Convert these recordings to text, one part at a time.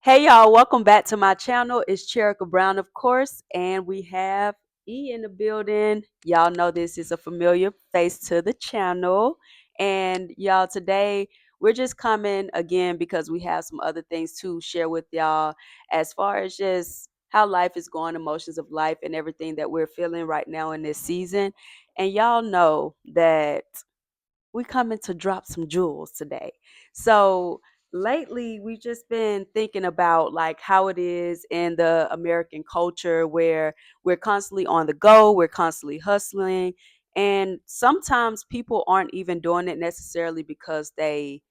Hey y'all, welcome back to my channel. It's Cherika Brown, of course, and we have E in the building. Y'all know this is a familiar face to the channel. And y'all, today we're just coming again because we have some other things to share with y'all as far as just how life is going, emotions of life, and everything that we're feeling right now in this season. And y'all know that we coming to drop some jewels today. So lately we just been thinking about like how it is in the American culture where we're constantly on the go, we're constantly hustling, and sometimes people aren't even doing it necessarily because they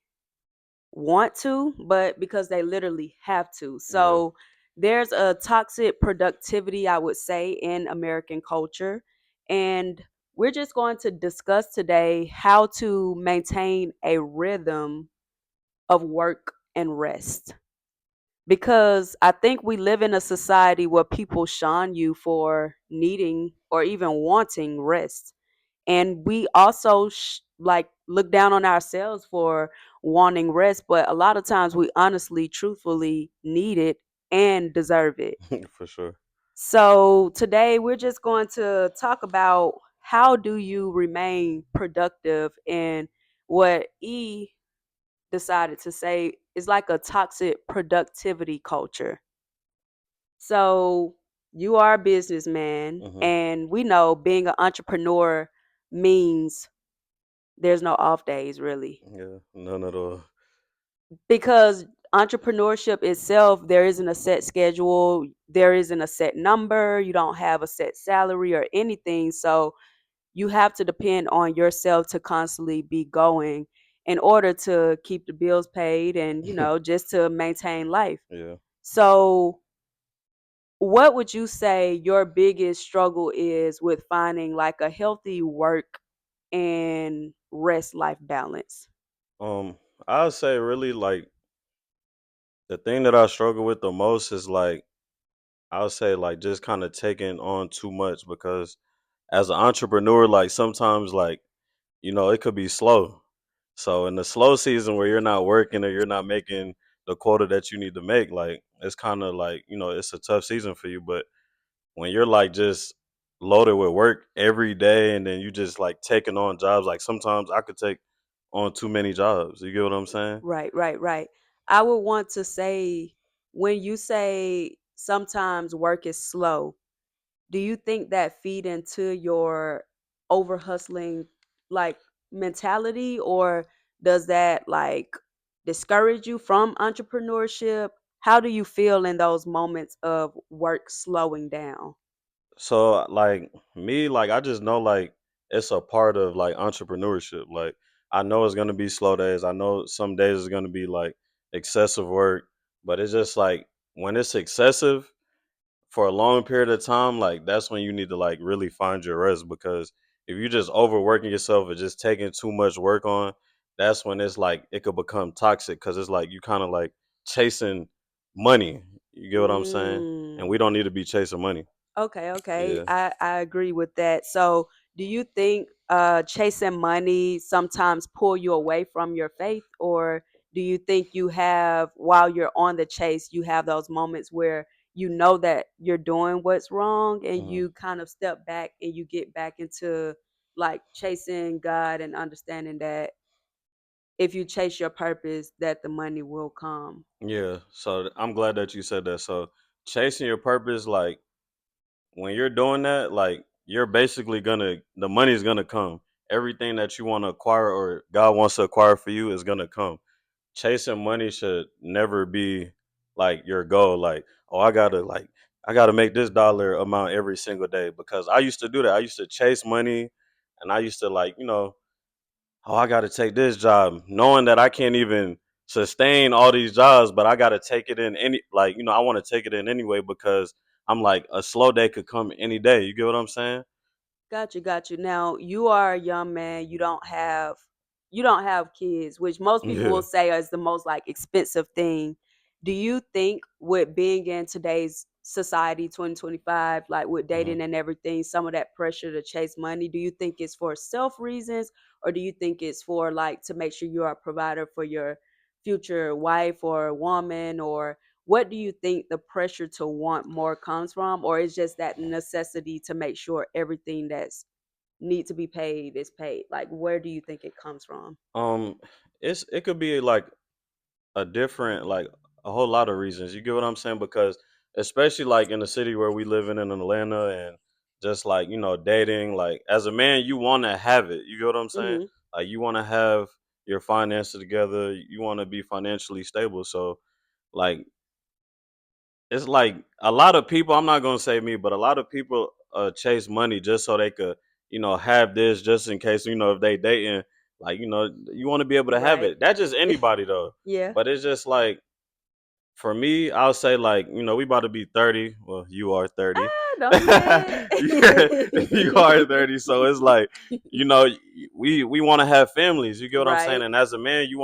want to, but because they literally have to. Yeah. So there's a toxic productivity, I would say, in American culture. And we're just going to discuss today how to maintain a rhythm of work and rest. Because I think we live in a society where people shun you for needing or even wanting rest, and we also like look down on ourselves for wanting rest, but a lot of times we honestly truthfully need it and deserve it. For sure. So today we're just going to talk about how do you remain productive in what E decided to say is like a toxic productivity culture. So you are a businessman, Hmm. and we know being an entrepreneur means there's no off days really, Yeah. None at all. because entrepreneurship itself, there isn't a set schedule, there isn't a set number, you don't have a set salary or anything. So you have to depend on yourself to constantly be going in order to keep the bills paid and just to maintain life. Yeah. So what would you say your biggest struggle is with finding like a healthy work and rest life balance? Um, I'll say really like the thing that I struggle with the most is like I'll say like just kind of taking on too much because as an entrepreneur, like sometimes like it could be slow. So in the slow season where you're not working or you're not making the quota that you need to make, like it's kind of like it's a tough season for you. But when you're like just loaded with work every day and then you just like taking on jobs, like sometimes I could take on too many jobs. You get what I'm saying? Right, right, right. I would want to say, when you say sometimes work is slow, do you think that feed into your over hustling like mentality, or does that like discourage you from entrepreneurship? How do you feel in those moments of work slowing down? So like me, like I just know like it's a part of like entrepreneurship. Like I know it's gonna be slow days. I know some days it's gonna be like excessive work, but it's just like when it's excessive for a long period of time, like that's when you need to like really find your rest because if you just overworking yourself or just taking too much work on, that's when it's like it could become toxic because it's like you kind of like chasing money. You get what I'm saying? And Mm. we don't need to be chasing money. Okay, okay. Yeah. I agree with that. So, do you think chasing money sometimes pull you away from your faith, or do you think you have, while you're on the chase, you have those moments where you know that you're doing what's wrong and Mhm. you kind of step back and you get back into like chasing God and understanding that if you chase your purpose, that the money will come? Yeah. So I'm glad that you said that. So chasing your purpose, like when you're doing that, like you're basically gonna the money's gonna come. Everything that you want to acquire or God wants to acquire for you is gonna come. Chasing money should never be like your goal. Like, oh, I gotta make this dollar amount every single day because I used to do that. I used to chase money, and I used to like oh, I got to take this job, knowing that I can't even sustain all these jobs, but I got to take it in I want to take it in anyway because I'm like, a slow day could come any day. You get what I'm saying? Got you, got you. Now you are a young man. You don't have kids, which most people Yeah. will say is the most like expensive thing. Do you think with being in today's society, 2025, like with Hmm. dating and everything, some of that pressure to chase money, do you think it's for self reasons, or do you think it's for like to make sure you are a provider for your future wife or woman, or what do you think the pressure to want more comes from, or is just that necessity to make sure everything that's need to be paid is paid? Like, where do you think it comes from? Um, it could be like a different, like a whole lot of reasons. You get what I'm saying? Because especially like in the city where we live in Atlanta, and just like, dating, like as a man, you want to have it. You get what I'm saying? Hmm. Like you want to have your finances together. You want to be financially stable. So like it's like a lot of people, I'm not gonna say me, but a lot of people chase money just so they could, have this just in case, if they dating, like, you want to be able to have Right. it. That's just anybody though. Yeah. But it's just like for me, I'll say like, we about to be 30. Well, you are 30. Ah, don't say You are it. 30. So it's like, you know, we want to have families. You get what I'm saying? Right. And as a man, you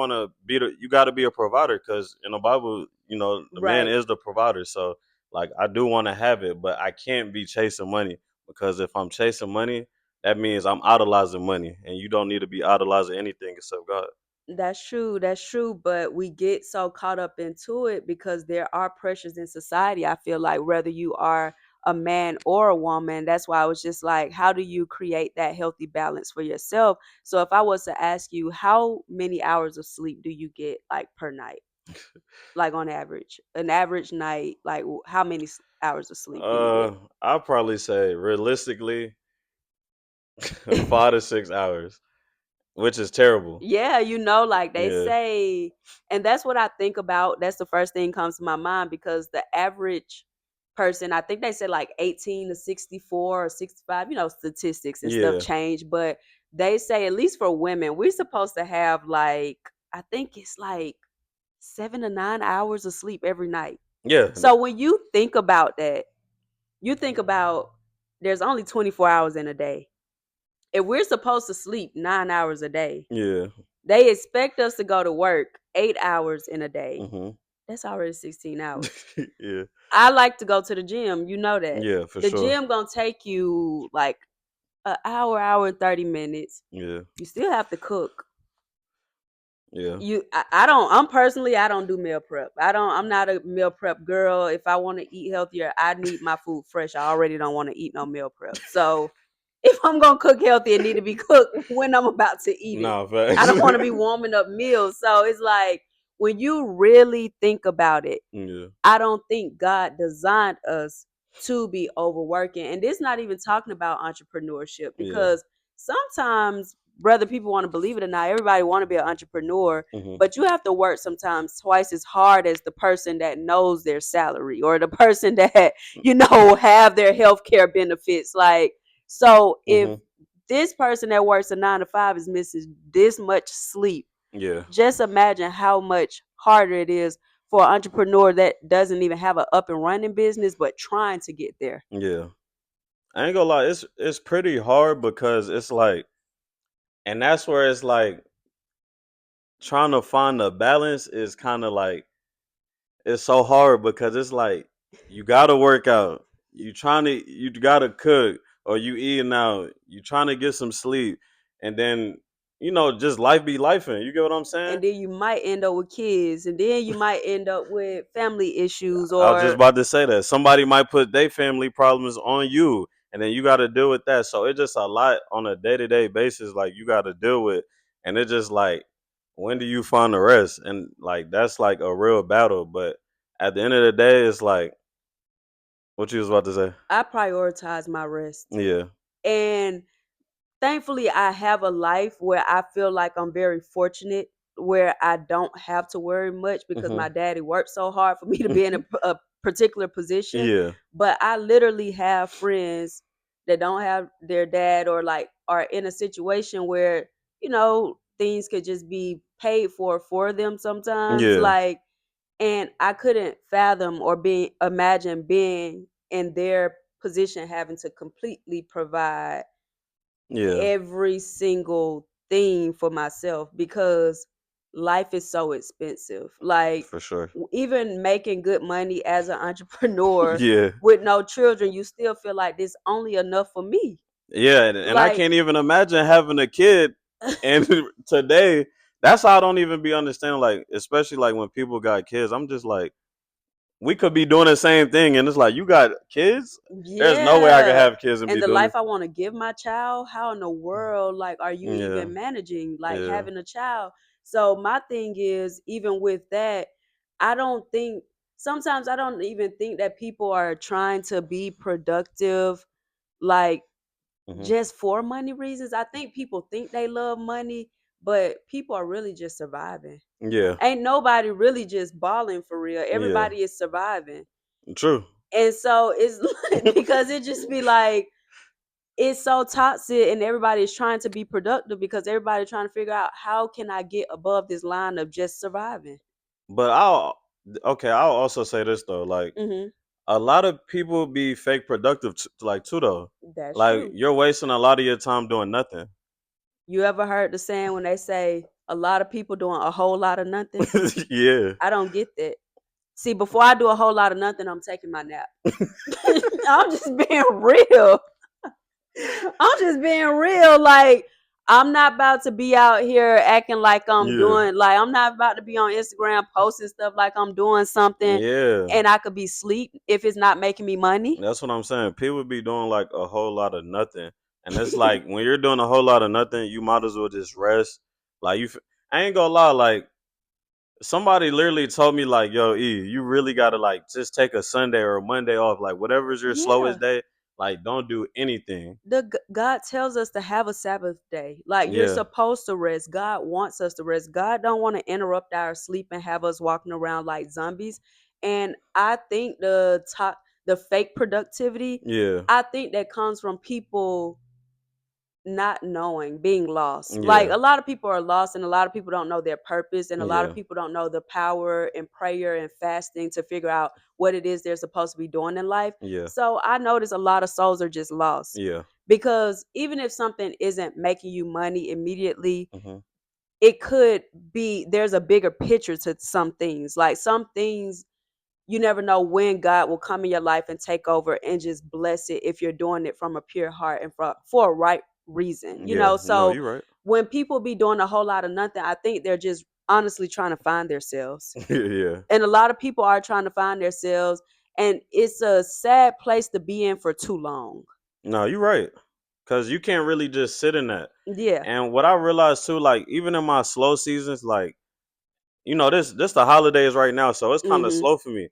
got to be a provider, because in the Bible, the man Right. is the provider. So like I do want to have it, but I can't be chasing money, because if I'm chasing money, that means I'm idolizing money, and you don't need to be idolizing anything except God. That's true. That's true. But we get so caught up into it because there are pressures in society. I feel like whether you are a man or a woman, that's why I was just like, how do you create that healthy balance for yourself? So if I was to ask you, how many hours of sleep do you get like per night? Like on average, an average night, like how many hours of sleep do you get? I'll probably say realistically 5 to 6 hours, which is terrible. Yeah, like they Yeah, say, and that's what I think about. That's the first thing comes to my mind because the average person, I think they said like 18 to 64 or 65, statistics and stuff yeah, change, but they say at least for women, we're supposed to have like, I think it's like 7 to 9 hours of sleep every night. yeah, So when you think about that, you think about there's only 24 hours in a day. If we're supposed to sleep 9 hours a day, yeah. they expect us to go to work 8 hours in a day. Hmm. That's already 16 hours. Yeah, I like to go to the gym. You know that. yeah, for The sure. gym gonna take you like an hour and 30 minutes. Yeah, You still have to cook. yeah, I don't, I don't do meal prep. I'm not a meal prep girl. If I want to eat healthier, I need my food fresh. I already don't want to eat no meal prep. So if I'm gonna cook healthy, it need to be cooked when I'm about to eat it. nah, I facts. don't want to be warming up meals. So it's like when you really think about it, Yeah, I don't think God designed us to be overworking. And this not even talking about entrepreneurship yeah. because sometimes whether people want to believe it or not, everybody want to be an entrepreneur, Hmm. but you have to work sometimes twice as hard as the person that knows their salary or the person that, have their health care benefits. Like, so if Hmm. this person that works a 9 to 5 is missing this much sleep, Yeah, just imagine how much harder it is for an entrepreneur that doesn't even have an up and running business but trying to get there. yeah. I ain't gonna lie, it's pretty hard, because it's like, and that's where it's like trying to find a balance is kind of like, it's so hard, because it's like you gotta work out, you gotta cook, or you eating out, you trying to get some sleep, and then just life be life. You get what I'm saying? And then you might end up with kids, and then you might end up with family issues I was just or about to say that somebody might put their family problems on you, and then you got to deal with that. So it's just a lot on a day to day basis, like you got to deal with, and it's just like, when do you find the rest? And like that's like a real battle. But at the end of the day, it's like what you was about to say. I prioritize my rest. Yeah. And thankfully, I have a life where I feel like I'm very fortunate, where I don't have to worry much because Hmm. my daddy worked so hard for me to be in a particular position. Yeah. But I literally have friends that don't have their dad or like are in a situation where, things could just be paid for them sometimes. Yeah. Like, and I couldn't fathom or imagine being in their position having to completely provide Yeah. every single thing for myself because life is so expensive. Like For sure. even making good money as an entrepreneur Yeah. with no children, you still feel like this only enough for me. Yeah, and I Like can't even imagine having a kid. And today, that's how I don't even be understanding. Like, especially like when people got kids, I'm just like, we could be doing the same thing, and it's like, you got kids. There's no way I could Yeah. have kids and And be the doing life this. I want to give my child, how in the world, like, are you Yeah, even managing, like, yeah. having a child? So my thing is, even with that, I don't think, sometimes I don't even think that people are trying to be productive, like, Hmm. just for money reasons. I think people think they love money, but people are really just surviving. Yeah, Ain't nobody really just balling for real. yeah. Everybody is surviving. True. And so it's because it just be like, it's so toxic and everybody is trying to be productive because everybody trying to figure out how can I get above this line of just surviving. But I'll also say this though, like Mhm. a lot of people be fake productive, like too though. That's Like true. you're wasting a lot of your time doing nothing. You ever heard the saying when they say a lot of people doing a whole lot of nothing? Yeah. I don't get that. See, before I do a whole lot of nothing, I'm taking my nap. I'm just being real. I'm just being real. Like, I'm not about to be out here acting like I'm Yeah. doing, like, I'm not about to be on Instagram posting stuff like I'm doing something Yeah. and I could be sleep if it's not making me money. That's what I'm saying. People be doing like a whole lot of nothing, and it's like when you're doing a whole lot of nothing, you might as well just rest. Like I ain't gonna lie. Like somebody literally told me, like, "Yo, E, you really gotta like just take a Sunday or a Monday off. Like whatever is your slowest Yeah. day, like don't do anything." God tells us to have a Sabbath day. Like, you're Yeah. supposed to rest. God wants us to rest. God don't want to interrupt our sleep and have us walking around like zombies. And I think the fake productivity, Yeah. I think that comes from people not knowing, being lost. Like, Yeah. a lot of people are lost and a lot of people don't know their purpose and a lot of Yeah. people don't know the power in prayer and fasting to figure out what it is they're supposed to be doing in life. Yeah. So I notice a lot of souls are just lost Yeah. because even if something isn't making you money immediately, Hmm. it could be, there's a bigger picture to some things. Like, some things, you never know when God will come in your life and take over and just bless it if you're doing it from a pure heart and for a right reason, Yeah. No, So you're right. when people be doing a whole lot of nothing, I think they're just honestly trying to find themselves. Yeah. And a lot of people are trying to find themselves, and it's a sad place to be in for too long. No, you're right. Cause you can't really just sit in that. Yeah. And what I realized too, like even in my slow seasons, like this the holidays right now, so it's kind of Mhm. slow for me.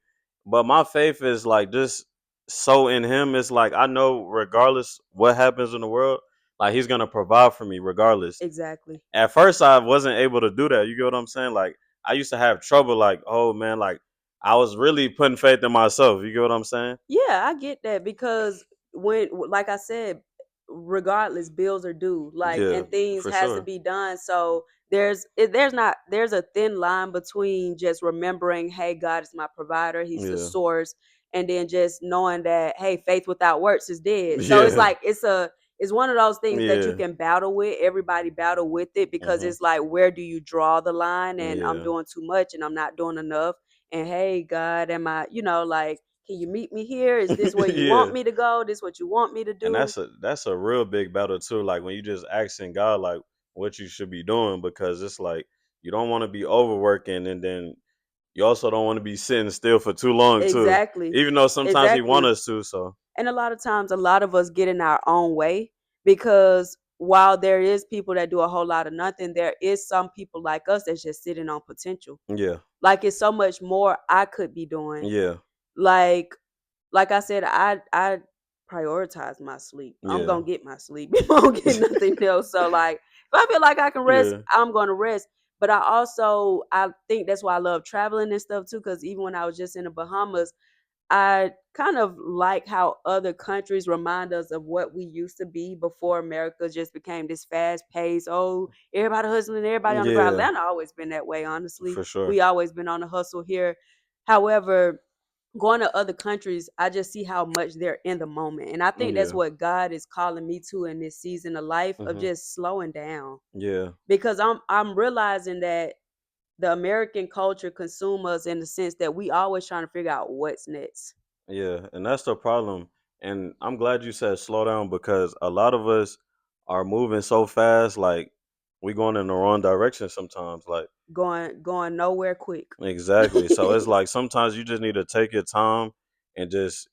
But my faith is like just so in Him. It's like I know regardless what happens in the world, like He's gonna provide for me regardless. Exactly. At first, I wasn't able to do that. You get what I'm saying? Like I used to have trouble. Like oh man, like I was really putting faith in myself. You get what I'm saying? Yeah, I get that because like I said, regardless, bills are due, like, Yeah, and things for has to sure. be done. So there's a thin line between just remembering, hey, God is my provider, He's the Yeah, source, and then just knowing that, hey, faith without works is dead. So it's yeah, like it's one of those things that you yeah. can battle with. Everybody battle with it because Hmm. it's like, where do you draw the line? And I'm Yeah, doing too much and I'm not doing enough. And hey, God, am I, like, can you meet me here? Is this where you want yeah. me to go? This what you want me to And do? that's a real big battle too. Like when you just asking God like what you should be doing because it's like you don't want to be overworking and then you also don't want to be sitting still for too long too. Exactly. Even though sometimes He want Exactly. us to. So And a lot of times, a lot of us get in our own way because while there is people that do a whole lot of nothing, there is some people like us that's just sitting on potential. yeah, Like, it's so much more I could be doing. yeah, Like like I said, I prioritize my sleep. I'm yeah, gonna get my sleep. I won't get nothing else. So, like, if I feel like I can rest, yeah, I'm gonna rest. But I think that's why I love traveling and stuff too. Because even when I was just in the Bahamas, I kind of like how other countries remind us of what we used to be before America just became this fast pace. Oh, everybody hustling, everybody on the ground. yeah, Atlanta always been that way, honestly. for sure. We always been on the hustle here. However, going to other countries, I just see how much they're in the moment. And I think that's Yeah, what God is calling me to in this season of life, of hmm, just slowing down. yeah, Because I'm realizing that the American culture consumes us in the sense that we always trying to figure out what's next. yeah, and that's the problem. And I'm glad you said slow down because a lot of us are moving so fast, like we going in the wrong direction sometimes. Like going nowhere quick. exactly. So it's like sometimes you just need to take your time and just,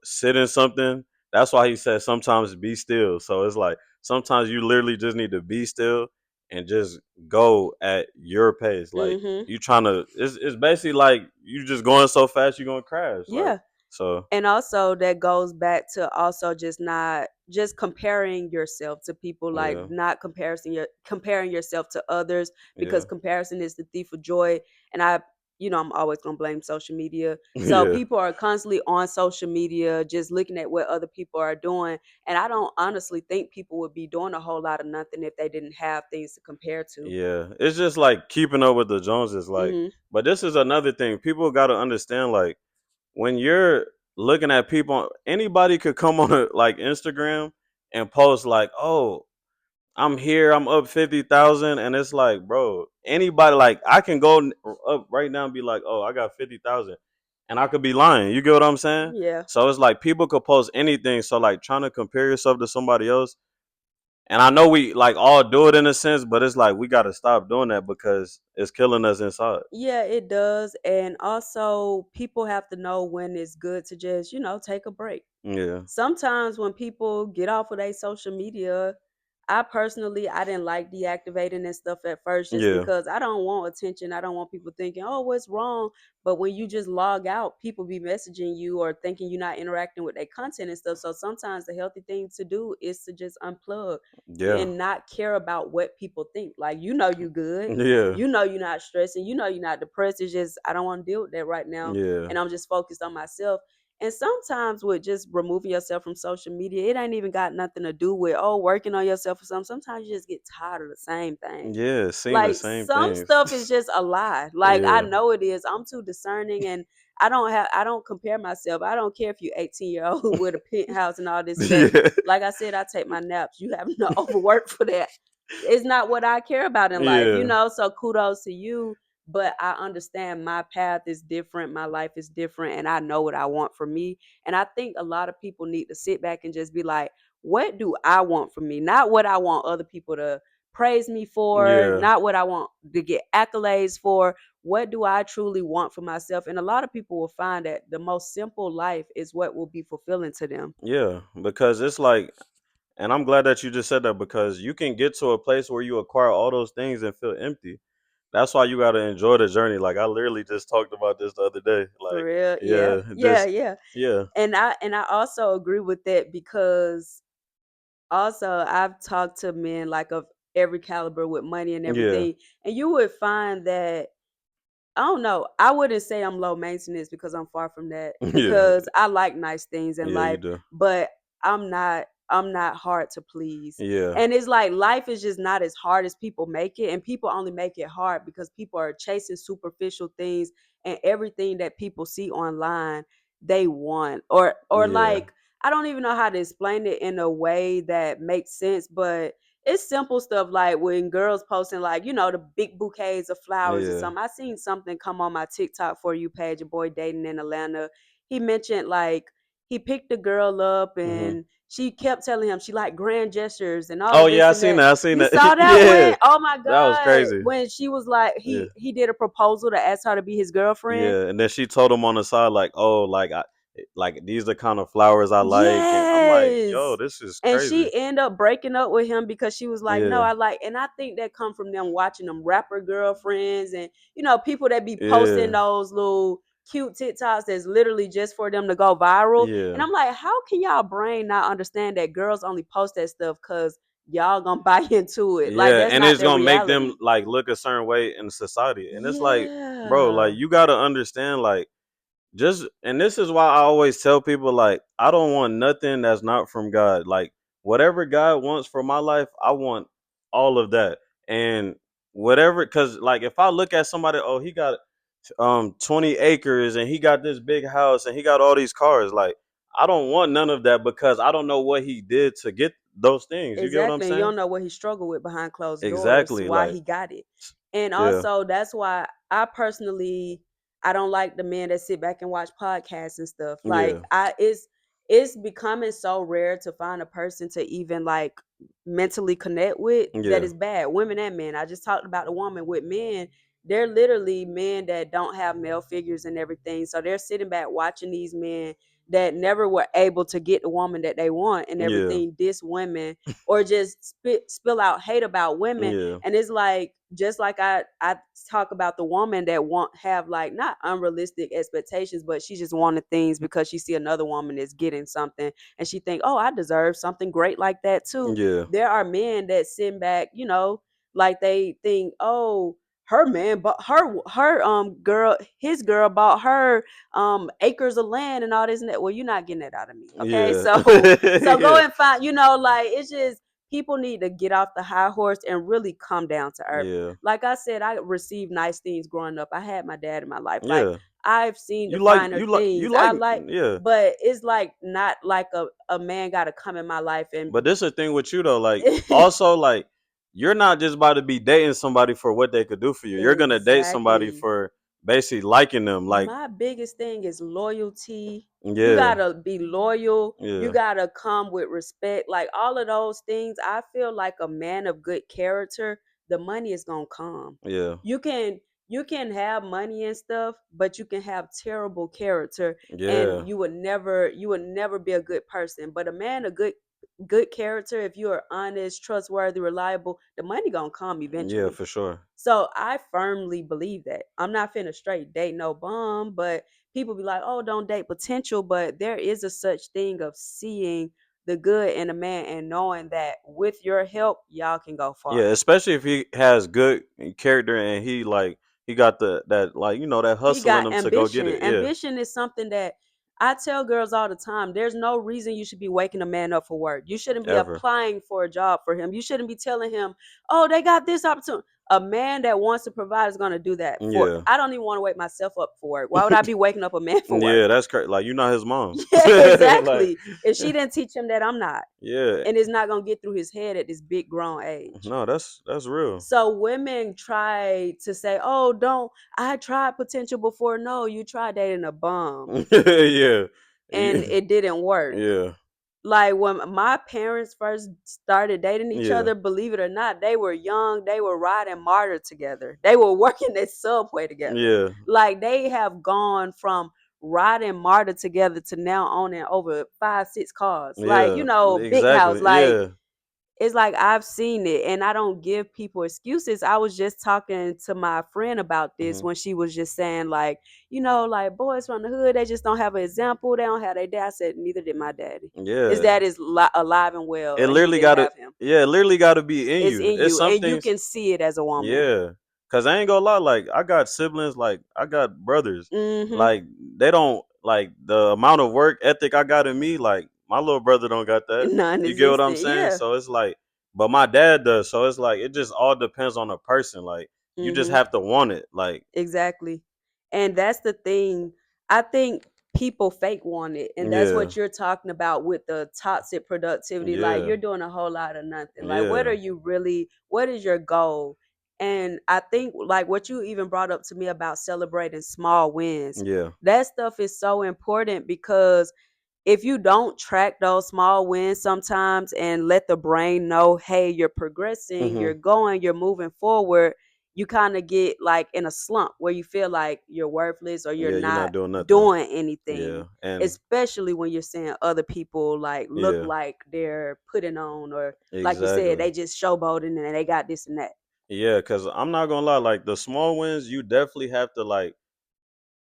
sit in something. That's why he said sometimes be still. So it's like sometimes you literally just need to be still and just go at your pace. Like Mhm. you trying to it's basically like you just going so fast you're gonna crash. Like Yeah. so And also that goes back to also just not just comparing yourself to people, like yeah, not comparing yourself to others, because yeah. comparison is the thief of joy. And I'm always gonna blame social media. So Yeah. people are constantly on social media just looking at what other people are doing. And I don't honestly think people would be doing a whole lot of nothing if they didn't have things to compare to. Yeah. It's just like keeping up with the Joneses, like Hmm. but this is another thing. People gotta understand like when you're looking at people, anybody could come on like Instagram and post like, "Oh, I'm here, I'm up 50,000," and it's like, bro, anybody like I can go up right now and be like, "Oh, I got 50,000," and I could be lying. You get what I'm saying? Yeah. So it's like people could post anything. So like trying to compare yourself to somebody else, and I know we like all do it in a sense, but it's like we got to stop doing that because it's killing us inside. Yeah, it does. And also, people have to know when it's good to just, take a break. Yeah, Sometimes when people get off of their social media, I didn't like deactivating and stuff at first just yeah, because I don't want attention. I don't want people thinking, oh, what's wrong? But when you just log out, people be messaging you or thinking you're not interacting with their content and stuff. So sometimes the healthy thing to do is to just unplug yeah, and not care about what people think. Like, you good. yeah, You're not stressing. You're not depressed. It's just, I don't want to deal with that right now. yeah, And I'm just focused on myself. And sometimes with just removing yourself from social media, it ain't even got nothing to do with working on yourself or something. Sometimes you just get tired of the same thing. yeah. Seeing the Like same some things. stuff is just a lie. Like I Yeah, know it is. I'm too discerning and I don't compare myself. I don't care if you're 18-year-old with a penthouse and all this stuff. yeah, Like I said, I take my naps. You having to overwork for that. It's not what I care about in life, yeah, so kudos to you. But I understand my path is different, my life is different, and I know what I want for me. And I think a lot of people need to sit back and just be like, what do I want for me? Not what I want other people to praise me for, yeah, not what I want to get accolades for. What do I truly want for myself? And a lot of people will find that the most simple life is what will be fulfilling to them. yeah. Because it's like, and I'm glad that you just said that because you can get to a place where you acquire all those things and feel empty. That's why you got to enjoy the journey. Like I literally just talked about this the other day. For Like, real. Yeah. yeah, Yeah. just Yeah. yeah, And I also agree with that because also I've talked to men like of every caliber with money and yeah, everything, and you would find that I don't know. I wouldn't say I'm low maintenance because I'm far from that. yeah, Because I like nice things in yeah. You life, do. but I'm not hard to please. Yeah, And it's like life is just not as hard as people make it, and people only make it hard because people are chasing superficial things, and everything that people see online they want. Or yeah, like I don't even know how to explain it in a way that makes sense, but it's simple stuff like when girls posting like, the big bouquets of flowers or yeah. something. I seen something come on my TikTok for you page, a boy dating in Atlanta. He mentioned like he picked the girl up Hmm. and she kept telling him she like grand gestures and all Oh of yeah, this I and seen that. that. I seen You that. saw that Yeah, one? Oh my that was God. crazy. When she was like Yeah, he did a proposal to ask her to be his girlfriend. yeah. And then she told him on the side like, "Oh, like these the kind of flowers I like," and I'm like, "Yo, Yes. this is And crazy." she ended up breaking up with him because she was like, no, Yeah, I like, and I think that come from them watching them rapper girlfriends and, people that be posting yeah, those little cute TikToks that's literally just for them to go viral. And yeah, I'm like, how can y'all brain not understand that girls only post that stuff because y'all gonna buy into it? Like, yeah. that's And not it's their gonna make them reality. like look a certain way in society, and it's like, bro, like Yeah. you gotta understand, like just and this is why I always tell people like I don't want nothing that's not from God. Like whatever God wants for my life, I want all of that. And whatever cuz like if I look at somebody, oh, he got 20 acres and he got this big house and he got all these cars, like I don't want none of that because I don't know what he did to get those things. You get what I'm Exactly. And you saying? don't know what he struggled with behind closed doors, Exactly. why Like he got it. And yeah. also that's why I don't like the men that sit back and watch podcasts and stuff. Like Yeah. it's becoming so rare to find a person to even like mentally connect with that Yeah, is bad. Women and men. I just talked about the woman with men. They're literally men that don't have male figures and everything. So they're sitting back watching these men that never were able to get the woman that they want and yeah, everything, diss women or just spill out hate about women. yeah, And it's like just like I talk about the woman that want have like not unrealistic expectations, but she just wanted things because she see another woman is getting something and she think, oh, I deserve something great like that too. yeah, There are men that sit back, like they think, oh, her man but her girl his girl bought her acres of land and all this and that. Well, you're not getting that out of me, okay? yeah, So go yeah, and find, like it's just people need to get off the high horse and really come down to earth. yeah, Like I said, I received nice things growing up. I had my dad in my life. Like yeah. I've seen the You like, finer you like, you things. I like, like, yeah. but it's like not like a man got to come in my life and But this is the thing with you though, like also like you're not just about to be dating somebody for what they could do for you. You're gonna date somebody exactly. for basically liking them. Like, My biggest thing is loyalty. You yeah, gotta be loyal. You yeah, gotta come with respect. Like all of those things, I feel like a man of good character, the money is gonna come. yeah, You can you can have money and stuff, but you can have terrible character and yeah, you would never be a good person. But a man of good character, if you are honest, trustworthy, reliable, the money gonna come yeah, eventually. for sure. So I firmly believe that. I'm not finna straight date no bum, but people be like, oh, don't date potential. But there is a such thing of seeing the good in a man and knowing that with your help, y'all can go Yeah, far. especially if he has good character and he got that like that He hustle in got him to go get ambition. it. Yeah, Ambition is something that I tell girls all the time. There's no reason you should be waking a man up for work. You shouldn't be ever. applying for a job for him. You shouldn't be telling him, oh, they got this opportunity. A man that wants to provide is going to do that for. Yeah, I don't even want to wake myself up for work. Why would I be waking up a man for work? yeah, that's crazy. Like you're not his mom. Yeah, Like, exactly. If she didn't teach him that, I'm not. yeah, And it's not going to get through his head at this big grown age. no, that's real. So women try to say, "Oh, don't I tried potential before." No, you tried dating a bum Yeah, and yeah, it didn't work. yeah, Like when my parents first started dating each yeah, other, believe it or not, they were young, they were riding MARTA together. They were working at Subway together. yeah, Like they have gone from riding MARTA together to now owning over 5, 6 cars. Like, yeah, big house. exactly. Like Yeah. it's like I've seen it and I don't give people excuses. I was just talking to my friend about this Hmm. when she was just saying like, like boys from the hood, they just don't have an example. They don't have their dad. I said, neither did my daddy. His Yeah. dad is alive and well It and he literally didn't gotta have him. yeah, it literally gotta be in It's you. in It's you some and you things. can see it as a woman. Yeah. Cause I ain't gonna lie, like I got siblings, like I got brothers. Mm-hmm. Like they don't like the amount of work ethic I got in me, like my little brother don't got that. You get what I'm Non-existent. saying? Yeah. So it's like but my dad does. So it's like it just all depends on the person. Like you just Mm-hmm. have to want it. Like, Exactly. And that's the thing. I think people fake want it. And that's yeah, what you're talking about with the toxic productivity. Like yeah, you're doing a whole lot of nothing. Like what are yeah, you really, what is your goal? And I think like what you even brought up to me about celebrating small wins. yeah. That stuff is so important because if you don't track those small wins sometimes and let the brain know, hey, you're progressing, Hmm. you're going, you're moving forward, you kind of get like in a slump where you feel like you're worthless or you're Yeah, you're not not doing nothing. doing Yeah. anything, And especially when you're seeing other people like look yeah, like they're putting on or like you said, exactly. they just showboating and they got this and that. Yeah, cause I'm not gonna lie, like the small wins, you definitely have to like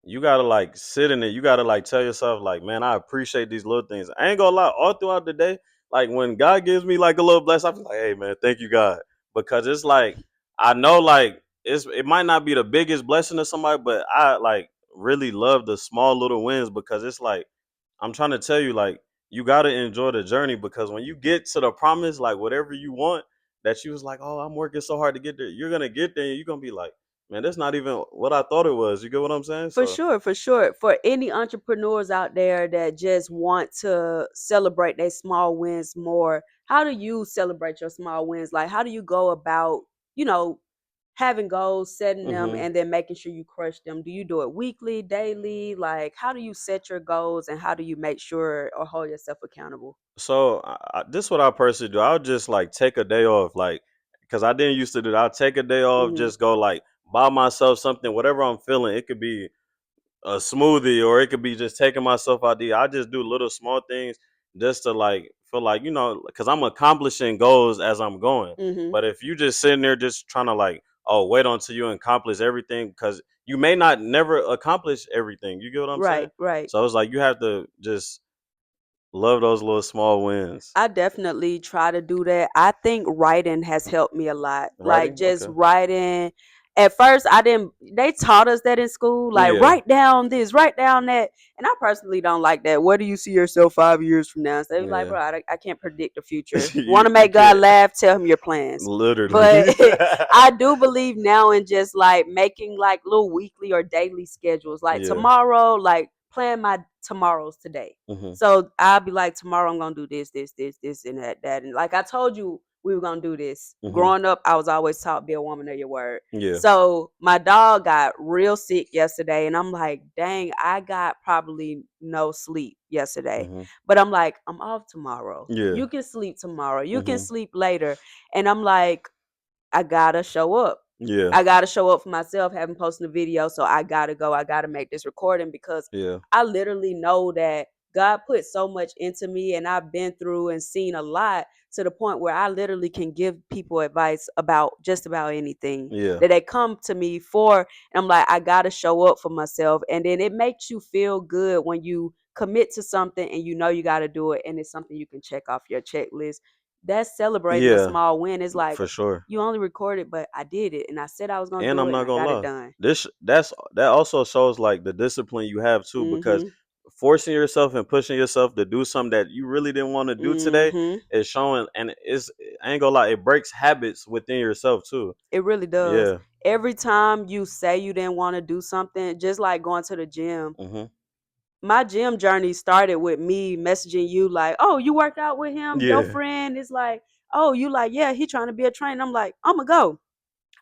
you gotta like sit in it. You gotta like tell yourself, like, man, I appreciate these little things. I ain't gonna lie, all throughout the day, like when God gives me like a little blessing, I'm like, hey man, thank you, God. Because it's like I know like it might not be the biggest blessing to somebody, but I like really love the small little wins because it's like I'm trying to tell you, like, you gotta enjoy the journey because when you get to the promise, like whatever you want, that you was like, oh, I'm working so hard to get there, you're gonna get there and you're gonna be like, man, that's not even what I thought it was. You get what I'm saying? For So sure, for sure. For any entrepreneurs out there that just want to celebrate their small wins more, how do you celebrate your small wins? Like, how do you go about, you know, having goals, setting them, Mhm. and then making sure you crush them? Do you do it weekly, daily? Like, how do you set your goals and how do you make sure or hold yourself accountable? So this is what I personally do. I'll just like take a day off, like because I didn't used to do that. I'll take a day off, Hmm. just go like buy myself something, whatever I'm feeling. It could be a smoothie or it could be just taking myself out there. I just do little small things just to like feel like, because I'm accomplishing goals as I'm going. Hmm. But if you just sitting there just trying to like, oh, wait until you accomplish everything, because you may not never accomplish everything. You get what I'm Right, saying? right. So it's like you have to just love those little small wins. I definitely try to do that. I think writing has helped me a lot. Like Writing? just Okay. writing. At first, I didn't, they taught us that in school, like Yeah. write down this, write down that. And I personally don't like that. Where do you see yourself 5 years from now? So they was like, Yeah. bro, I can't predict the future. Want to you make God can't. laugh? Tell him your plans. But Literally. I do believe now in just like making like little weekly or daily schedules. Like Yeah. tomorrow, like plan my tomorrows today. Hmm. So I'll be like, tomorrow I'm gonna do this, and that. And like I told you, we were gonna do this. Hmm. Growing up, I was always taught be a woman of your word. Yeah. So my dog got real sick yesterday, and I'm like, dang, I got probably no sleep yesterday. Hmm. But I'm like, I'm off tomorrow. Yeah. You can sleep tomorrow. You can Hmm. sleep later. And I'm like, I gotta show up. Yeah. I gotta show up for myself. Haven't posted a video, so I gotta go. I gotta make this recording because Yeah. I literally know that God put so much into me, and I've been through and seen a lot to the point where I literally can give people advice about just about anything Yeah. that they come to me for. And I'm like, I gotta show up for myself, and then it makes you feel good when you commit to something and you know you got to do it, and it's something you can check off your checklist. That's celebrating a Yeah. small win. It's like For sure. you only recorded, but I did it, and I said I was gonna And do I'm it, and not I gonna got it lie. done. That also shows like the discipline you have too, because Mhm. forcing yourself and pushing yourself to do something that you really didn't want to do today Mhm. is showing, and I ain't gonna lie, it breaks habits within yourself too. It really does. Yeah. Every time you say you didn't want to do something, just like going to the gym. Hmm. My gym journey started with me messaging you like, "Oh, you worked out with him? Your Yeah. friend is like, oh, you like, yeah, he trying to be a trainer." I'm like, "I'm gonna go."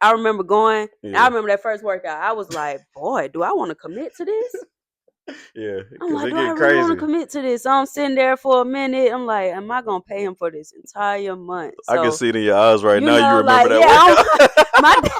I remember going. I Yeah. remember that first workout. I was like, "Boy, do I want to commit to this?" Yeah. I'm Because like, it do I get really want to crazy. commit to this? So I'm sitting there for a minute. I'm like, am I gonna pay him for this entire month? I can So see it in your eyes right you now. You know, remember like, that yeah, workout? my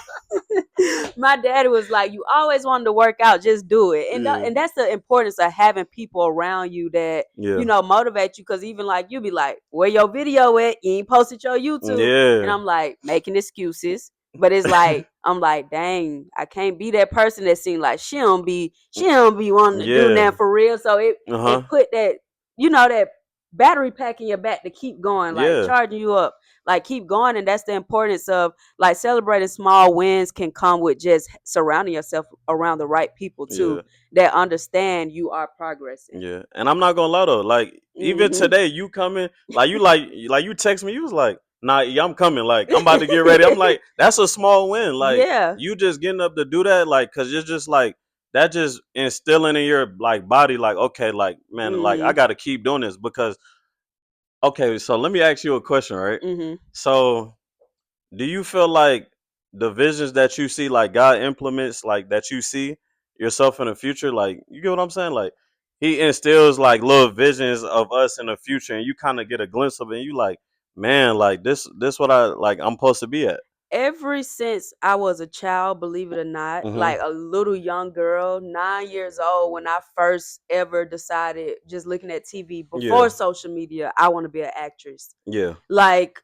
my daddy was like, you always wanted to work out, just do it. And Yeah. and that's the importance of having people around you that Yeah. motivate you. Because even like you be like, where your video at? You ain't posted your YouTube, and Yeah. I'm like making excuses. But it's like I'm like, dang, I can't be that person that seems like she don't be wanting to do Yeah. that for real. So Uh it huh. put that that battery pack in your back to keep going, like Yeah. charging you up, like keep going. And that's the importance of like celebrating small wins can come with just surrounding yourself around the right people too Yeah. that understand you are progressing. Yeah, and I'm not gonna lie though, like even Hmm. today, you coming, like you text me, you was like, "Nah, yeah, I'm coming. Like I'm about to get ready." I'm like, "That's a small win." Like Yeah. you just getting up to do that, like, cause it's just like that, just instilling in your like body, like, okay, like man, like I Hmm. got to keep doing this because okay. So let me ask you a question, right? Hmm. So do you feel like the visions that you see, like God implements, like that you see yourself in the future, like you get what I'm saying? Like He instills like little visions of us in the future, and you kind of get a glimpse of it. And you like, man, like this what I like. I'm supposed to be at. Ever since I was a child, believe it or not, Hmm. like a little young girl, 9 years old, when I first ever decided, just looking at TV Yeah, before social media, I want to be an actress. yeah, Like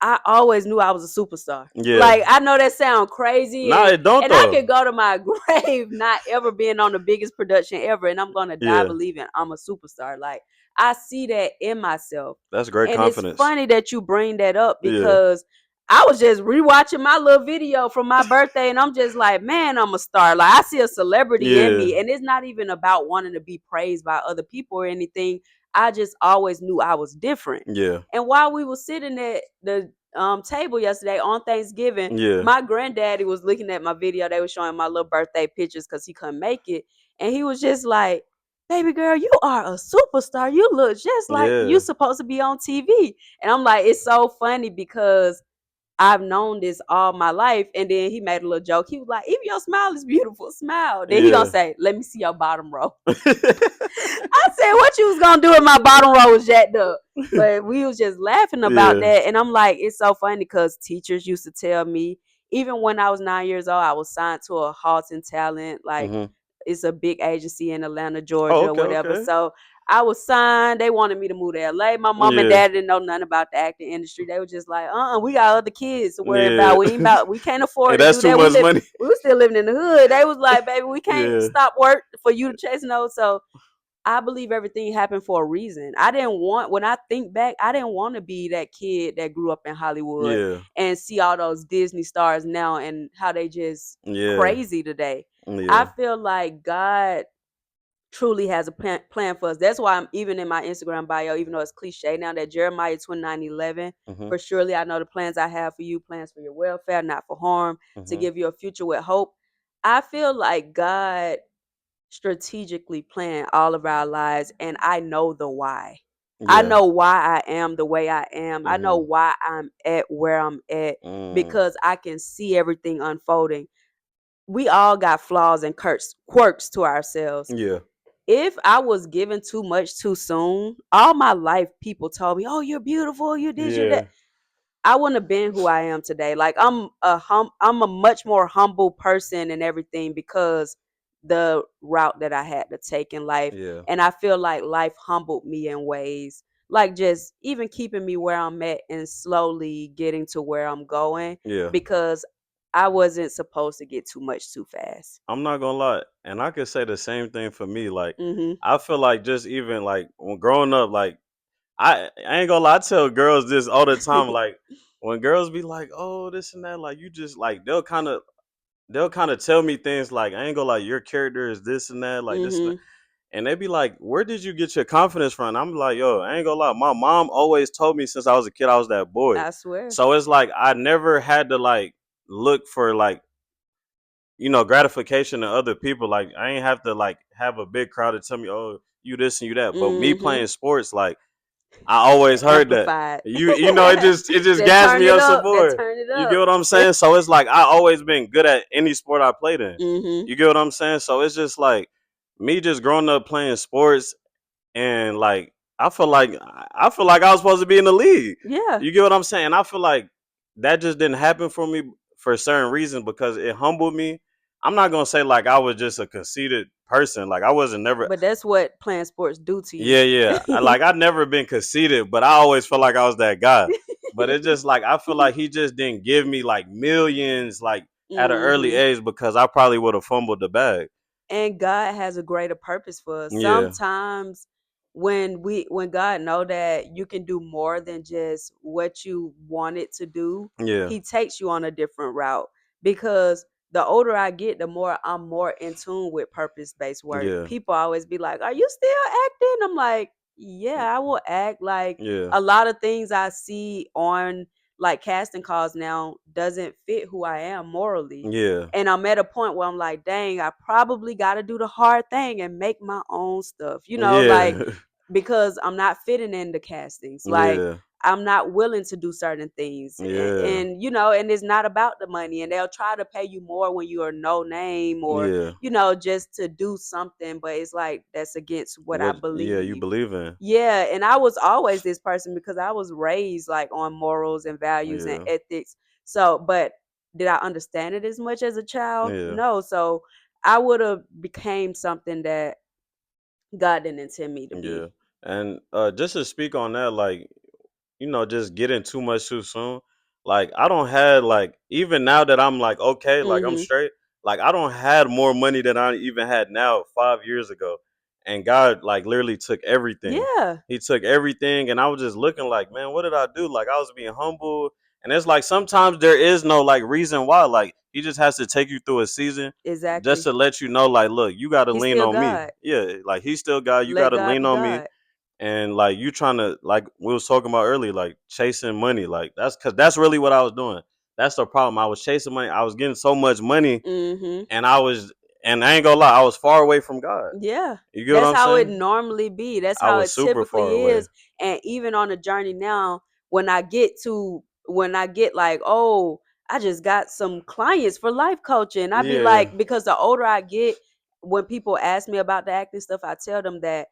I always knew I was a superstar. yeah. Like I know that sound crazy, Nah, it don't and I though. could go to my grave not ever being on the biggest production ever, and I'm gonna die Yeah, believing I'm a superstar. Like I see that in myself, that's great and it's confidence. funny that you bring that up Yeah, because I was just rewatching my little video from my birthday, and I'm just like, man, I'm a star. Like I see a celebrity in yeah, me, and it's not even about wanting to be praised by other people or anything. I just always knew I was different. yeah, And while we were sitting at the table yesterday on Thanksgiving, yeah, my granddaddy was looking at my video. They were showing my little birthday pictures because he couldn't make it. And he was just like, baby girl, you are a superstar. You look just like you yeah, supposed to be on TV. And I'm like, it's so funny because I've known this all my life. And then he made a little joke. He was like, even your smile is beautiful. Smile. Then he gonna Yeah. say, let me see your bottom row. I said, what you was gonna do if my bottom row was jacked up? But we was just laughing about Yeah. that. And I'm like, it's so funny because teachers used to tell me, even when I was 9 years old, I was signed to a Halton Talent. Like, Mhm. it's a big agency in Atlanta, Oh, Georgia, or okay, whatever. okay. So I was signed. They wanted me to move to LA. My mom and Yeah. dad didn't know nothing about the acting industry. They were just like, we got other kids to worry Yeah. about. We can't Hey, afford to that's do too that. much money. We were still living in the hood. They was like, baby, we can't Yeah. stop work for you to chase no. So I believe everything happened for a reason. When I think back, I didn't want to be that kid that grew up in Hollywood Yeah. and see all those Disney stars now and how they just Yeah. crazy today. I Yeah. feel like God truly has a plan for us. That's why I'm even in my Instagram bio, even though it's cliche now, that Jeremiah 29:11, Mhm. for surely I know the plans I have for you, plans for your welfare, not for harm, to Mhm. give you a future with hope. I feel like God strategically plan all of our lives, and I know the why. I Yeah. know why I am the way I am. I know Mhm. why I'm at where I'm at Mm. because I can see everything unfolding. We all got flaws and quirks to ourselves. Yeah. If I was given too much too soon, all my life people told me, "Oh, you're beautiful, you this, you're that." Yeah. I wouldn't have been who I am today. Like I'm a much more humble person and everything because the route that I had to take in life. Yeah. And I feel like life humbled me in ways like just even keeping me where I'm at and slowly getting to where I'm going Yeah. because I wasn't supposed to get too much too fast. I'm not gonna lie, and I could say the same thing for me. Like, Mhm. I feel like just even like when growing up, like I ain't gonna lie, I tell girls this all the time. Like when girls be like, "Oh, this and that," like you just like they'll kind of tell me things like, "I ain't gonna lie, your character is this and that, like this and that," Mhm. and they be like, "Where did you get your confidence from?" And I'm like, "Yo, I ain't gonna lie, my mom always told me since I was a kid I was that boy." I swear. So it's like I never had to like look for like gratification to other people. Like I ain't have to like have a big crowd to tell me, "Oh, you this and you that." But me Mhm. playing sports, like I always heard that. Amplified. It just That gassed turn me it up some up. That more. turn it You get up. what I'm saying? So it's like I always been good at any sport I played in. Mhm. You get what I'm saying? So it's just like me just growing up playing sports and like I feel like I was supposed to be in the league. Yeah. You get what I'm saying? I feel like that just didn't happen for me for certain reasons because it humbled me. I'm not gonna say like I was just a conceited person. Like I wasn't never. But that's what playing sports do to you. Yeah, yeah. I've never been conceited, but I always felt like I was that guy. But it's just like I feel like he just didn't give me like millions like at an early Mhm. age because I probably would have fumbled the bag. And God has a greater purpose for us. Yeah, Sometimes when God know that you can do more than just what you wanted to do, yeah, he takes you on a different route because the older I get, the more I'm more in tune with purpose-based work. yeah, People always be like, "Are you still acting?" I'm like, "Yeah, I will act." Like yeah, a lot of things I see on like casting calls now doesn't fit who I am morally. yeah, And I'm at a point where I'm like, dang, I probably got to do the hard thing and make my own stuff, like yeah, because I'm not fitting in the castings. Like, yeah, I'm not willing to do certain things. yeah, And it's not about the money. And they'll try to pay you more when you are no name or, yeah. just to do something. But it's like, that's against what I What? Yeah, you believe. believe in? Yeah, and I was always this person because I was raised like on morals and values and Yeah, ethics. So, but did I understand it as much as a child? yeah, No. So I would have became something that God didn't intend me to yeah. be. And just to speak on that, like just getting too much too soon. Like I don't had like even now that I'm like okay, like I'm Mhm. straight. Like I don't had more money than I even had now 5 years ago, and God like literally took everything. Yeah, He took everything, and I was just looking like, man, what did I do? Like I was being humble, and it's like sometimes there is no like reason why. Like He just has to take you through a season just exactly. to let you know, like, look, you got to He's lean still on me. God. Yeah, like He's still God. You got Let to God lean be on me God. and like you trying to like we was talking about earlier, like chasing money, like that's because that's really what I was doing. That's the problem. I was chasing money. I was getting so much money, Mhm. and I ain't gonna lie, I was far away from God. Yeah. You get what That's I'm how it saying? normally be. That's I how was it super far typically away. is. And even on the journey now, when I get to when I get like, oh, I just got some clients for life coaching. I'd be Yeah. like, because the older I get, when people ask me about the acting stuff, I tell them that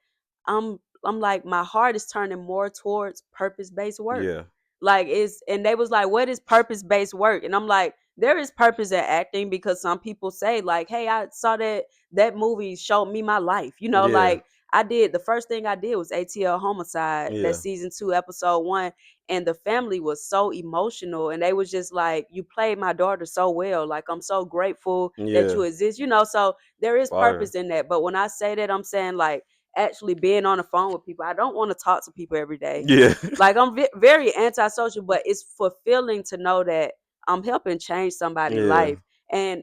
I'm like, my heart is turning more towards purpose based work. Yeah. Like it's and they was like, what is purpose based work? And I'm like, there is purpose in acting, because some people say like, hey, I saw that movie showed me my life. Yeah. Like I did, the first thing I did was ATL Homicide, that Yeah. season 2, episode 1, and the family was so emotional, and they was just like, you played my daughter so well, like I'm so grateful that Yeah. you exist. So there is Fire. purpose in that. But when I say that, I'm saying like actually being on the phone with people. I don't want to talk to people every day. Yeah. Like I'm very antisocial, but it's fulfilling to know that I'm helping change somebody's Yeah. life. And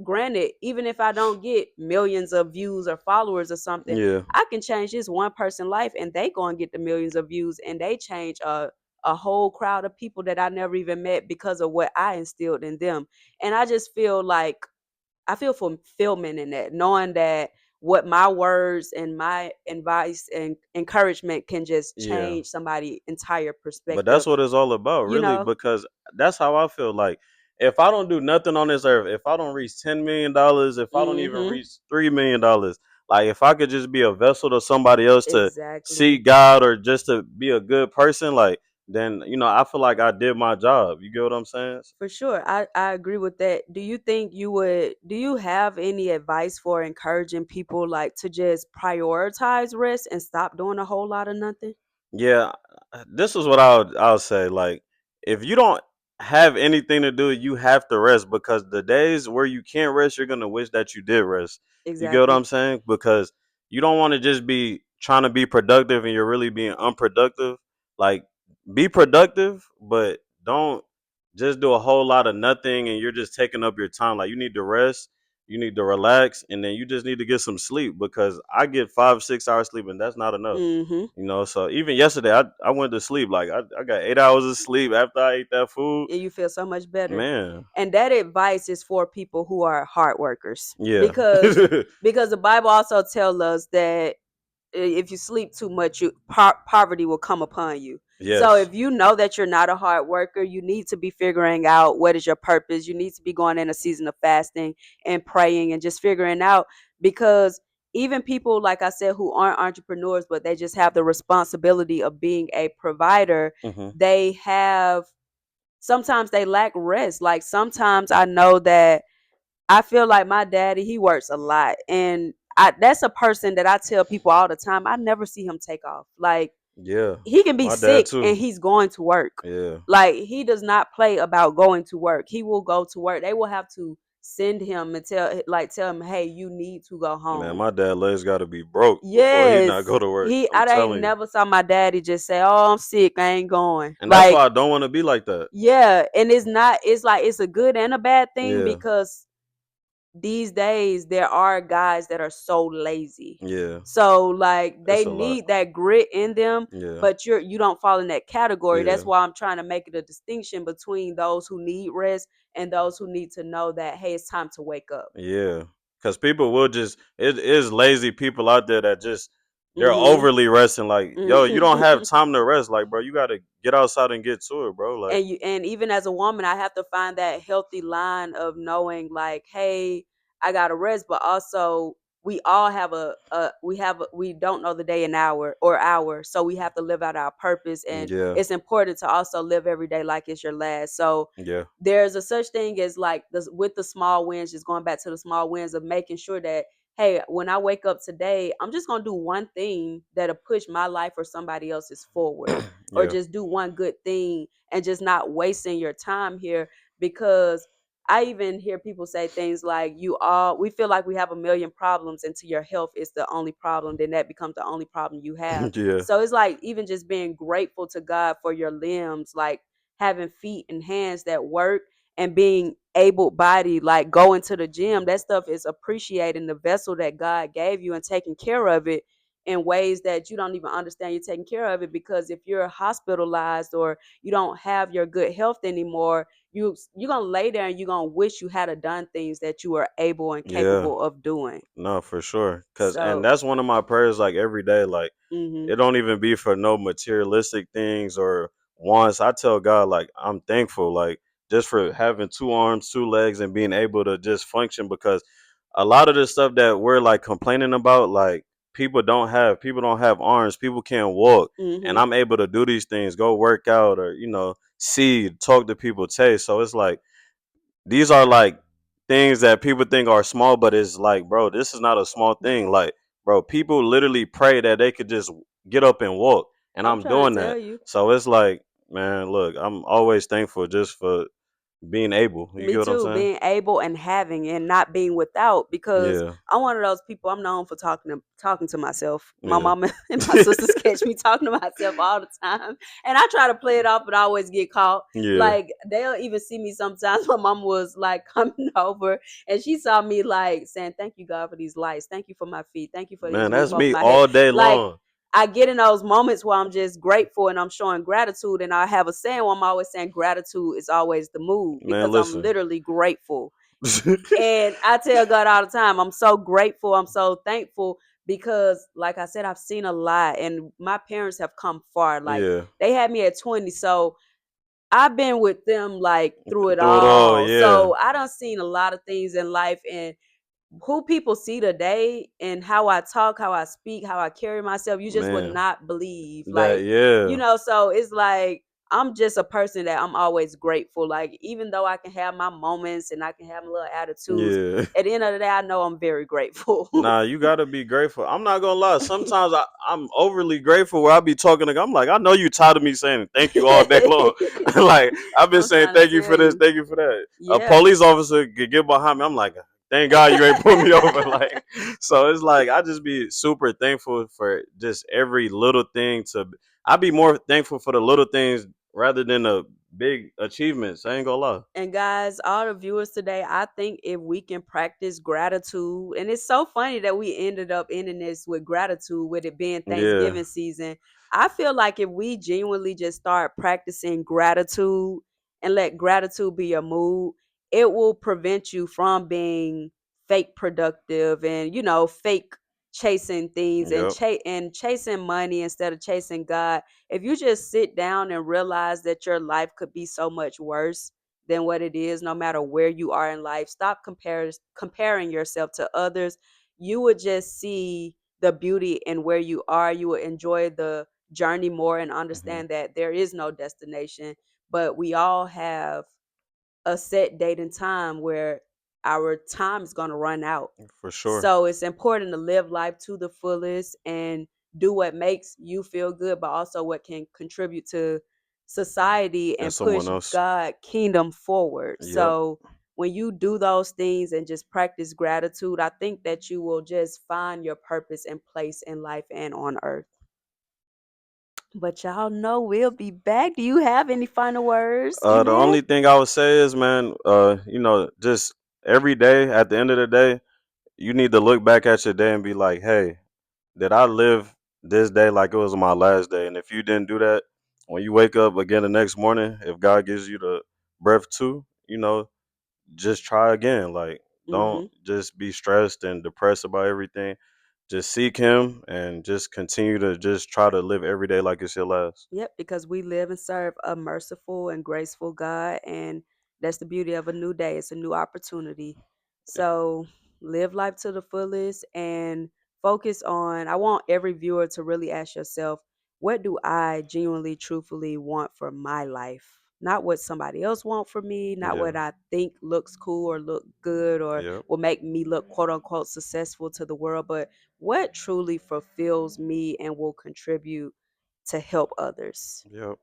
granted, even if I don't get millions of views or followers or something, Yeah. I can change this one person's life, and they go and get the millions of views, and they change a whole crowd of people that I never even met because of what I instilled in them. And I just feel like I feel fulfillment in that, knowing that what my words and my advice and encouragement can just Yeah. change somebody's entire But that's perspective, what it's all about, you really, know? because that's how I feel. Like, if I don't do nothing on this earth, if I don't reach $10 million, if I don't even Mhm. reach $3 million, like if I could just be a vessel to somebody else to see Exactly. God or just to be a good person, like then I feel like I did my job. You get what I'm saying? For sure. I agree with that. Do you have any advice for encouraging people like to just prioritize rest and stop doing a whole lot of nothing? Yeah, this is what I'll say. Like, if you don't have anything to do, you have to rest, because the days where you can't rest, you're gonna wish that you did rest. You get what Exactly. I'm saying? Because you don't want to just be trying to be productive and you're really being unproductive. Like, be productive, but don't just do a whole lot of nothing and you're just taking up your time. Like, you need to rest, you need to relax, and then you just need to get some sleep, because I get 5, 6 hours sleep and that's not enough. Mhm. So even yesterday, I went to sleep. Like, I got 8 hours of sleep after I ate that food. And you feel so much better. Man, And that advice is for people who are hard workers, yeah, because the Bible also tells us that if you sleep too much, poverty will come upon you. So yes, if you know that you're not a hard worker, you need to be figuring out what is your purpose. You need to be going in a season of fasting and praying and just figuring out, because even people like I said who aren't entrepreneurs but they just have the responsibility of being a provider, hmm, they have sometimes they lack rest. Like sometimes I know that I feel like my daddy, he works a lot. And that's a person that I tell people all the time, I never see him take off. Like yeah. he can be My dad sick too. and he's going to work. Yeah, Like he does not play about going to work. He will go to work. They will have to send him and tell him, hey, you need to go man, home. my dad legs got to be broke before he not Yes. go to work. I'm I ain't telling you, never saw my daddy just say, oh, I'm sick, I ain't going. and that's Like, why I don't want to be like that. yeah, and it's not, it's like it's a good and a bad thing, Yeah, because these days there are guys that are so lazy. yeah, So like they it's a lot. need that grit in them, Yeah, but you don't fall in that category. yeah, That's why I'm trying to make it a distinction between those who need rest and those who need to know that hey, it's time to wake up. yeah. Because people will just it is lazy people out there that just they're Mhm. overly resting. Like, yo, you don't have Mhm. time to rest. Like, bro, you got to get outside and get to it, bro. Like, And even as a woman, I have to find that healthy line of knowing like, hey, I gotta rest, but also we all have we don't know the day and hour, so we have to live out our purpose, and yeah, it's important to also live every day like it's your last. So yeah, there's a such thing as like with the small wins, just going back to the small wins of making sure that hey, when I wake up today, I'm just gonna do one thing that'll push my life or somebody else's forward, or yeah, just do one good thing and just not wasting your time here. Because I even hear people say things like, we feel like we have a million problems until your health is the only problem, then that becomes the only problem you have. yeah, So it's like even just being grateful to God for your limbs, like having feet and hands that work, and being able bodied, like going to the gym, that stuff is appreciating the vessel that God gave you and taking care of it in ways that you don't even understand you're taking care of it. Because if you're hospitalized or you don't have your good health anymore, you're gonna lay there and you're gonna wish you had done things that you were able and yeah. capable of doing. No, for sure. And So that's one of my prayers. Like, every day, like, mhm. it don't even be for no materialistic things or once I tell God like I'm thankful like just for having two arms, two legs, and being able to just function because a lot of the stuff that we're like complaining about, like people don't have arms, people can't walk, and Mhm. I'm able to do these things, go work out, or see, talk to people, taste. So it's like these are like things that people think are small, but it's like, bro, this is not a small thing. Like, bro, people literally pray that they could just get up and walk, and I'm I'm trying doing to tell that. you. So it's like, man, look, I'm always thankful just for being able. You Me get what I'm too, saying? being able and having and not being without because Yeah, I'm one of those people. I'm known for talking to myself. My yeah, mama and my sisters catch me talking to myself all the time. And I try to play it off but I always get caught. yeah. Like they'll even see me sometimes. My mom was like coming over and she saw me like saying, "Thank you God for these lights. Thank you for my feet. Thank you for this Man, roof that's over me my head." all day Like long. I get in those moments where I'm just grateful and I'm showing gratitude. And I have a saying where I'm always saying gratitude is always the move Man, because I'm listen. literally grateful. And I tell God all the time, I'm so grateful. I'm so thankful because, like I said, I've seen a lot and my parents have come far. Like Yeah, they had me at 20. So I've been with them like through it through it all. all. Yeah, So I done seen a lot of things in life and who people see today and how I talk, how I speak, how I carry myself, you just would man. not believe. That Like, yeah, so it's like I'm just a person that I'm always grateful. Like, even though I can have my moments and I can have my little attitudes, yeah. at the end of the day, I know I'm very grateful. Nah, you gotta be grateful. I'm not gonna lie. Sometimes I'm overly grateful where I be talking to. I'm like, I know you tired of me saying thank you all day long. Like I've been I'm saying trying to thank you tell for this, you. thank you for that. A Yeah. police officer could get behind me. I'm like, thank God you ain't put me over. Like, so it's like I just be super thankful for just every little thing. I be more thankful for the little things rather than the big achievements. I ain't gonna lie. And guys, all the viewers today, I think if we can practice gratitude, and it's so funny that we ended up ending this with gratitude, with it being Yeah. Thanksgiving season. I feel like if we genuinely just start practicing gratitude and let gratitude be your mood, it will prevent you from being fake productive and fake chasing things and Yep. chasing money instead of chasing God. If you just sit down and realize that your life could be so much worse than what it is, no matter where you are in life. Stop comparing yourself to others. You would just see the beauty in where you are. You would enjoy the journey more and Hmm. understand that there is no destination, but we all have a set date and time where our time is going to run out. For sure. So it's important to live life to the fullest and do what makes you feel good, but also what can contribute to society And and someone push else. God kingdom forward. Yep. So when you do those things and just practice gratitude, I think that you will just find your purpose and place in life and on earth. But y'all know we'll be back. Do you have any final words, The E-Man? only thing I would say is, man, just every day at the end of the day, you need to look back at your day and be like, hey, did I live this day like it was my last day? And if you didn't do that, when you wake up again the next morning, if God gives you the breath too, just try again. Like, don't Mm-hmm. just be stressed and depressed about everything. Just seek Him and just continue to just try to live every day like it's your last. Yep, because we live and serve a merciful and graceful God, and that's the beauty of a new day. It's a new opportunity. So live life to the fullest and focus on. I want every viewer to really ask yourself, what do I genuinely, truthfully want for my life? Not what somebody else want for me, not Yeah. what I think looks cool or look good or Yep. will make me look quote unquote successful to the world, but what truly fulfills me and will contribute to help others. Yep.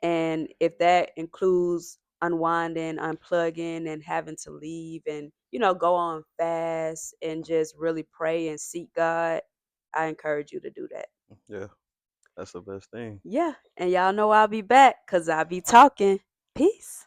And if that includes unwinding, unplugging, and having to leave and, go on fast and just really pray and seek God, I encourage you to do that. Yeah. That's the best thing. Yeah. And y'all know I'll be back because I'll be talking. Peace.